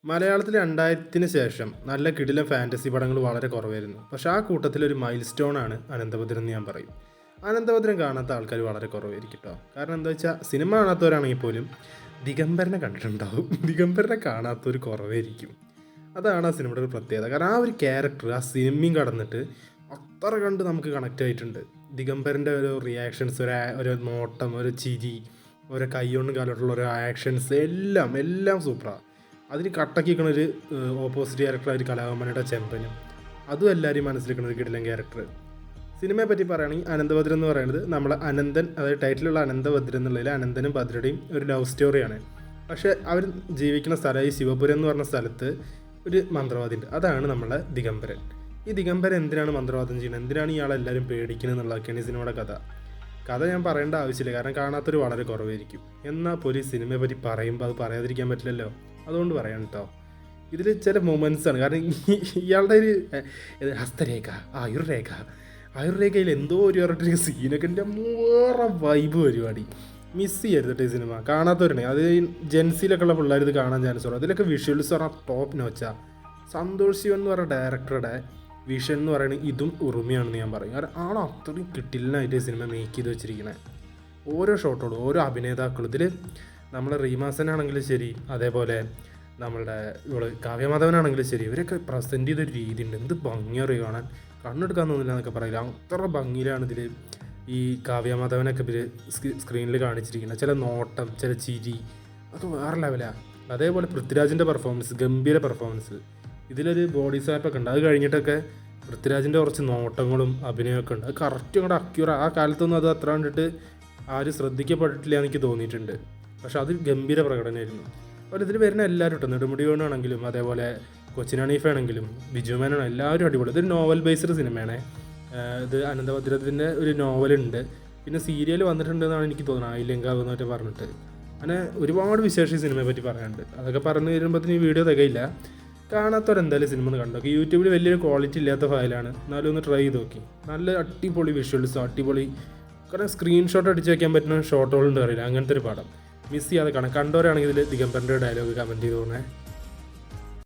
മലയാളത്തിൽ 2000-ന് ശേഷം നല്ല കിടിലൻ ഫാൻറ്റസി പടങ്ങൾ വളരെ കുറവായിരുന്നു. പക്ഷേ ആ കൂട്ടത്തിലൊരു മൈൽ സ്റ്റോണാണ് അനന്തഭദ്രൻ എന്ന് ഞാൻ പറയും. അനന്തഭദ്രൻ കാണാത്ത ആൾക്കാർ വളരെ കുറവായിരിക്കും കേട്ടോ. കാരണം എന്താ വെച്ചാൽ സിനിമ കാണാത്തവരാണെങ്കിൽ പോലും ദിഗംബരനെ കണ്ടിട്ടുണ്ടാവും. ദിഗംബരനെ കാണാത്തവർ കുറവായിരിക്കും. അതാണ് ആ സിനിമയുടെ ഒരു പ്രത്യേകത. കാരണം ആ ഒരു ക്യാരക്ടർ ആ സിനിമയും കടന്നിട്ട് അത്ര കണ്ട് നമുക്ക് കണക്റ്റ് ആയിട്ടുണ്ട്. ദിഗംബരൻ്റെ ഒരു റിയാക്ഷൻസ്, ഒരു നോട്ടം, ഒരു ചിരി, ഒരു കൈകൊണ്ടും കാലോട്ടുള്ള ഒരു ആക്ഷൻസ് എല്ലാം സൂപ്പറാണ്. അതിന് കട്ടക്കിക്കണ ഒരു ഓപ്പോസിറ്റ് ക്യാരക്ടർ ഒരു കലാഭവമണിയുടെ ചെമ്പനും, അതും എല്ലാവരും മനസ്സിലിരിക്കുന്ന ഒരു കിടിലൻ ക്യാരക്ടർ. സിനിമയെ പറ്റി പറയുകയാണെങ്കിൽ അനന്തഭദ്രൻ എന്ന് പറയുന്നത് നമ്മളെ അനന്തൻ, അതായത് ടൈറ്റിലുള്ള അനന്തഭദ്രൻ എന്നുള്ളതിൽ അനന്തനും ഭദ്രയുടെയും ഒരു ലവ് സ്റ്റോറിയാണ്. പക്ഷേ അവർ ജീവിക്കുന്ന സ്ഥലം ഈ ശിവപുരം എന്ന് പറഞ്ഞ സ്ഥലത്ത് ഒരു മന്ത്രവാദി ഉണ്ട്. അതാണ് നമ്മളെ ദിഗംബരൻ. ഈ ദിഗംബരൻ എന്തിനാണ് മന്ത്രവാദം ചെയ്യുന്നത്, എന്തിനാണ് ഇയാളെല്ലാവരും പേടിക്കുന്നത് എന്നുള്ളതൊക്കെയാണ് ഈ സിനിമയുടെ കഥ ഞാൻ പറയേണ്ട ആവശ്യമില്ല, കാരണം കാണാത്തൊരു വളരെ കുറവായിരിക്കും. എന്നാൽ പോലും സിനിമയെ പറ്റി പറയുമ്പോൾ അത് പറയാതിരിക്കാൻ പറ്റില്ലല്ലോ, അതുകൊണ്ട് പറയാം കേട്ടോ. ഇതിൽ ചില മൊമെൻറ്റ്സാണ്. കാരണം ഇയാളുടെ ഒരു ഹസ്തരേഖ, ആയുർരേഖയിൽ എന്തോ ഒരു സീനൊക്കെ എൻ്റെ വേറെ വൈബ് പരിപാടി. മിസ് ചെയ്യരുത് കേട്ടോ ഈ സിനിമ. കാണാത്തവരുണ്ട്, അത് ജെൻസിയിലൊക്കെ ഉള്ള പിള്ളേർ ഇത് കാണാൻ ചാൻസ് ഉള്ളൂ. അതിലൊക്കെ വിഷ്വൽസ് പറഞ്ഞാൽ ടോപ്പ് നോച്ചാ. സന്തോഷ് ശിവൻ എന്ന് പറയുന്ന ഡയറക്ടറുടെ വിഷൻ എന്ന് പറയുന്നത് ഇതും ഉറുമിയാണെന്ന് ഞാൻ പറയും. കാരണം ആളോ അത്രയും കിട്ടിലിനായിട്ട് ഈ സിനിമ മേക്ക് ചെയ്ത് വെച്ചിരിക്കണേ. ഓരോ ഷോട്ടോടും ഓരോ അഭിനേതാക്കളും ഇതിൽ നമ്മളെ റീമാസനാണെങ്കിലും ശരി, അതേപോലെ നമ്മളുടെ കാവ്യമാധവനാണെങ്കിലും ശരി, ഇവരൊക്കെ പ്രസൻറ്റ് ചെയ്തൊരു രീതി ഉണ്ട്. എന്ത് ഭംഗിയറി കാണാൻ, കണ്ണെടുക്കാൻ തോന്നില്ല എന്നൊക്കെ പറയില്ല. അത്ര ഭംഗിയിലാണ് ഇതിൽ ഈ കാവ്യമാധവനൊക്കെ ഇവർ സ്ക്രീനിൽ കാണിച്ചിരിക്കുന്നത്. ചില നോട്ടം, ചില ചിരി, അതൊക്കെ വേറെ ലെവലാണ്. അതേപോലെ പൃഥ്വിരാജിൻ്റെ പെർഫോമൻസ്, ഗംഭീര പെർഫോമൻസ്. ഇതിലൊരു ബോഡി സാപ്പൊക്കെ ഉണ്ട്. അത് കഴിഞ്ഞിട്ടൊക്കെ പൃഥ്വിരാജിൻ്റെ കുറച്ച് നോട്ടങ്ങളും അഭിനയമൊക്കെ ഉണ്ട്. അത് കറക്റ്റ് അങ്ങോട്ട് അക്യൂറ. ആ കാലത്തൊന്നും അത് അത്ര കണ്ടിട്ട് ആരും ശ്രദ്ധിക്കപ്പെട്ടിട്ടില്ല എന്ന് എനിക്ക് തോന്നിയിട്ടുണ്ട്. പക്ഷെ അത് ഗംഭീര പ്രകടനമായിരുന്നു. അതുപോലെ ഇതിൽ വരുന്ന എല്ലാവരും കേട്ടോ, നെടുമുടിയോണാണെങ്കിലും അതേപോലെ കൊച്ചിൻ ഹനീഫാണെങ്കിലും ബിജു മേനോനും എല്ലാവരും അടിപൊളി. ഇതൊരു നോവൽ ബേസ്ഡ് സിനിമയാണ്. ഇത് അനന്തഭദ്രത്തിൻ്റെ ഒരു നോവലുണ്ട്, പിന്നെ സീരിയൽ വന്നിട്ടുണ്ടെന്നാണ് എനിക്ക് തോന്നുന്നത്, ആയില്യങ്കാവ് എന്നൊക്കെ പറഞ്ഞിട്ട്. അങ്ങനെ ഒരുപാട് വിശേഷം ഈ സിനിമയെ പറ്റി പറയാനുണ്ട്. അതൊക്കെ പറഞ്ഞു തരുമ്പോഴത്തേന് ഈ വീഡിയോ തികയില്ല. കാണാത്തവരെന്തായാലും സിനിമ ഒന്ന് കണ്ടു നോക്കി. യൂട്യൂബിൽ വലിയൊരു ക്വാളിറ്റി ഇല്ലാത്ത ഫയലാണ്, എന്നാലും ഒന്ന് ട്രൈ ചെയ്ത് നോക്കി. നല്ല അടിപൊളി വിഷ്വൽസ്, അടിപൊളി കുറേ സ്ക്രീൻഷോട്ട് അടിച്ച് വയ്ക്കാൻ പറ്റുന്ന ഷോട്ടുകളുണ്ട് അറിയില്ല, അങ്ങനത്തെ ഒരു പടം. മിസ് ചെയ്യാതെ കാണാം. കണ്ടവരാണെങ്കിൽ ഇതിൽ ദിഗംബരൻ്റെ ഡയലോഗ് കമൻറ്റ് ചെയ്ത് തോന്നേ.